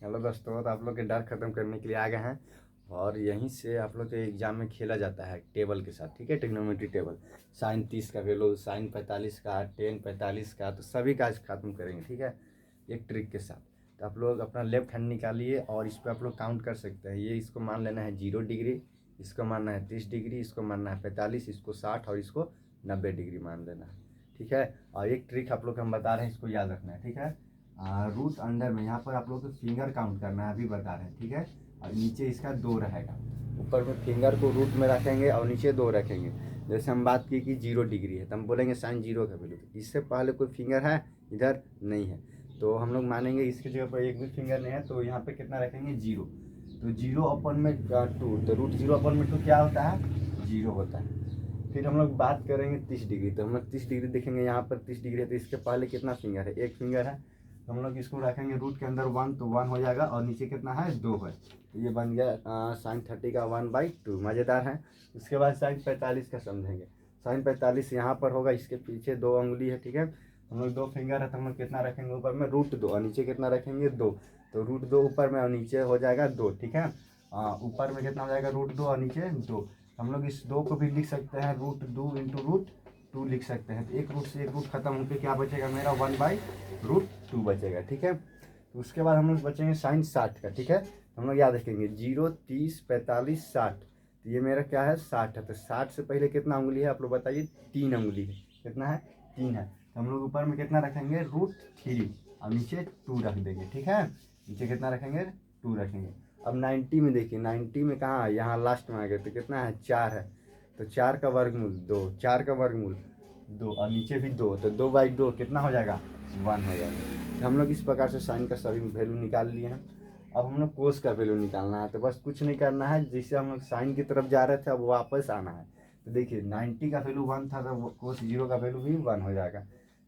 Hello दोस्तों, तो आप लोग के डर खत्म करने के लिए आ गए हैं। और यहीं से आप लोग के एग्जाम में खेला जाता है टेबल के साथ, ठीक है। ट्रिग्नोमेट्री टेबल, साइन 30 का वैल्यू, साइन 45 का, टेन 45 का, तो सभी का आज खत्म करेंगे, ठीक है, एक ट्रिक के साथ। तो आप लोग अपना लेफ्ट हैंड निकालिए और इस पर आप लोग काउंट कर सकते हैं। ये इसको मान लेना है 0 डिग्री, इसको मानना है 30 डिग्री, इसको मानना है 45, इसको 60 और इसको 90 डिग्री मान लेना है, ठीक है। और एक ट्रिक आप लोग हम बता रहे हैं, इसको याद रखना है, ठीक है। रूट अंडर में यहाँ पर आप लोग को फिंगर काउंट करना है, अभी बता रहे हैं, ठीक है। और नीचे इसका 2 रहेगा, ऊपर में फिंगर को रूट में रखेंगे और नीचे 2 रखेंगे। जैसे हम बात की कि 0 डिग्री है तो हम बोलेंगे साइन 0 का वैल्यू, तो इससे पहले कोई फिंगर है इधर नहीं है, तो हम लोग मानेंगे इसकी जगह पर एक भी फिंगर नहीं है, तो यहाँ पे कितना रखेंगे 0। तो 0/2, तो रूट 0/2 क्या होता है, 0 होता है। फिर हम लोग बात करेंगे 30 डिग्री, तो हम लोग 30 डिग्री देखेंगे, यहाँ पर 30 डिग्री है तो इसके पहले कितना फिंगर है, एक फिंगर है, तो हम लोग इसको रखेंगे रूट के अंदर 1, तो 1 हो जाएगा और नीचे कितना है 2 है, तो ये बन गया साइन 30 का 1/2। मज़ेदार है। उसके बाद साइन 45 का समझेंगे। साइन 45 यहाँ पर होगा, इसके पीछे 2 उंगली है, ठीक है। हम लोग 2 फिंगर है तो हम लोग कितना रखेंगे ऊपर में, रूट 2, और नीचे कितना रखेंगे 2, तो रूट 2 ऊपर में और नीचे हो जाएगा 2, ठीक है। ऊपर में कितना हो जाएगा रूट 2 और नीचे 2। हम लोग इस 2 को भी लिख सकते हैं रूट 2 इंटू रूट 2 लिख सकते हैं, तो एक रूट से एक रूट खत्म होकर क्या बचेगा मेरा 1/√2 बचेगा, ठीक है। तो उसके बाद हम लोग बचेंगे साइन 60 का, ठीक है। हम लोग याद रखेंगे 0, 30, 45, 60, तो ये मेरा क्या है 60 है। तो 60 से पहले कितना उंगली है आप लोग बताइए, 3 उंगली है, कितना है 3 है। तो हम लोग ऊपर में कितना रखेंगे √3 और नीचे 2 रख देंगे, ठीक है। नीचे कितना रखेंगे 2 रखेंगे। अब 90 में देखिए, 90 में कहाँ है, यहाँ लास्ट में आ गए, तो कितना है 4 है, तो 4 का वर्गमूल 2, 4 का वर्गमूल 2 और नीचे भी 2, तो 2/2 कितना हो जाएगा 1 हो जाएगा। तो हम लोग इस प्रकार से साइन का सभी वैल्यू निकाल लिए हैं। अब हम लोग कोस का वैल्यू निकालना है, तो बस कुछ नहीं करना है, जिससे हम लोग साइन की तरफ जा रहे थे अब वापस आना है। तो देखिए 90 का वैल्यू 1 था, तो कोस 0 का वैल्यू भी 1 हो जाएगा।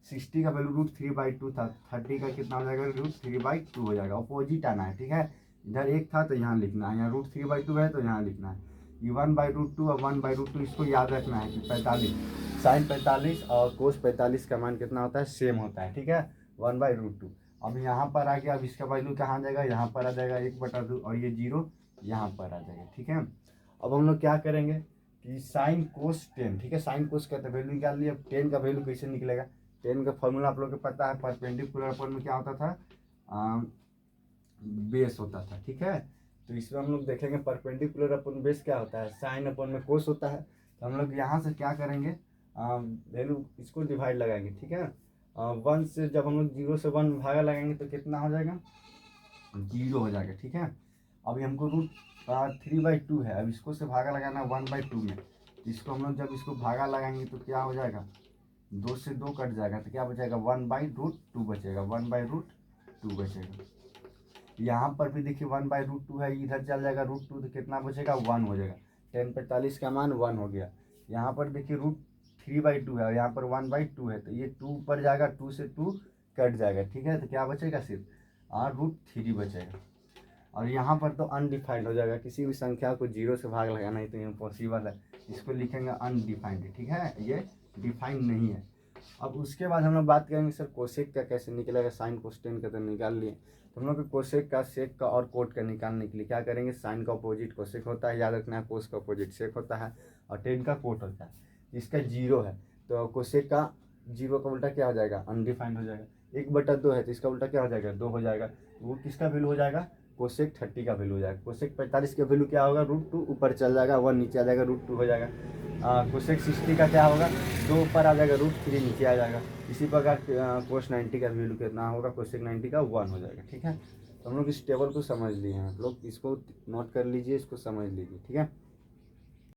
60 का वैल्यू √3/2 था, 30 का कितना हो जाएगा √3/2 हो जाएगा। अपोजिट आना है, ठीक है। इधर 1 था तो यहाँ लिखना है, यहाँ √3/2 है तो यहाँ लिखना है। ये 1/√2 और 1/√2 इसको याद रखना है कि 45, साइन 45 और कोस 45 का मान कितना होता है, सेम होता है, ठीक है, 1/√2। अब यहाँ पर आ गया, अब इसका वैल्यू कहाँ आ जाएगा, यहाँ पर आ जाएगा 1/2 और ये 0 यहाँ पर आ जाएगा, ठीक है। अब हम लोग क्या करेंगे कि साइन कोस 10, ठीक है, साइन कोस का तो वैल्यू निकाल लिया। अब 10 का वैल्यू कैसे निकलेगा, 10 का फॉर्मूला आप लोग को पता है, परपेंडिकुलर अपन में क्या होता था, बेस होता था, ठीक है। तो इसमें हम लोग देखेंगे परपेंडिकुलर अपन बेस क्या होता है, साइन अपन में कोस होता है। तो हम लोग यहाँ से क्या करेंगे, वैल्यू इसको डिवाइड लगाएंगे, ठीक है। 1 से जब हम लोग 0 से 1 भागा लगाएंगे तो कितना हो जाएगा 0 हो जाएगा, ठीक है। अभी हमको √3/2 है, अब इसको से भागा लगाना 1/2 में, तो इसको हम लोग जब इसको भागा लगाएंगे तो क्या हो जाएगा, 2 से 2 कट जाएगा, तो क्या बचेगा 1/√2 बचेगा, 1/√2 बचेगा। यहाँ पर भी देखिए 1/√2 है, इधर चल जाएगा √2 तो कितना बचेगा 1 हो जाएगा। 10/45 का मान 1 हो गया। यहाँ पर देखिए √3/2 है और यहाँ पर 1/2 है, तो ये 2 ऊपर जाएगा, 2 से 2 कट जाएगा, ठीक है। तो क्या बचेगा सिर्फ √3 बचेगा। और यहाँ पर तो अनडिफाइंड हो जाएगा, किसी भी संख्या को 0 से भाग लगाना ही तो इम्पॉसिबल है, इसको लिखेंगे अनडिफाइंड, ठीक है, ये डिफाइंड नहीं है। अब उसके बाद हम लोग बात करेंगे सर कोसेक का कैसे निकलेगा, साइन कोस 10 का तो निकाल लिए, तो हम लोग कोसेक का, सेक का और कोट का निकालने के लिए क्या करेंगे, साइन का अपोजिट कोसेक होता है, याद रखना है, कोस का अपोजिट सेक होता है और 10 का कोट होता है। इसका 0 है तो कोसेक का 0 का उल्टा क्या हो जाएगा, अनडिफाइंड हो जाएगा। 1/2 है तो इसका उल्टा क्या हो जाएगा, 2 हो जाएगा। वो किसका वैल्यू हो जाएगा, कोसेक 30 का वैल्यू हो जाएगा। कोसेक 45 का वैल्यू क्या होगा, √2 ऊपर चल जाएगा, 1 नीचे आ जाएगा, √2 हो जाएगा। कोसेक 60 का क्या होगा, 2 ऊपर आ जाएगा, √3 नीचे आ जाएगा। इसी प्रकार कोस 90 का वैल्यू कितना होगा, कोसेक 90 का 1 हो जाएगा, ठीक है। तो हम लोग इस टेबल को समझ लिए हैं, आप लोग इसको नोट कर लीजिए, इसको समझ लीजिए, ठीक है।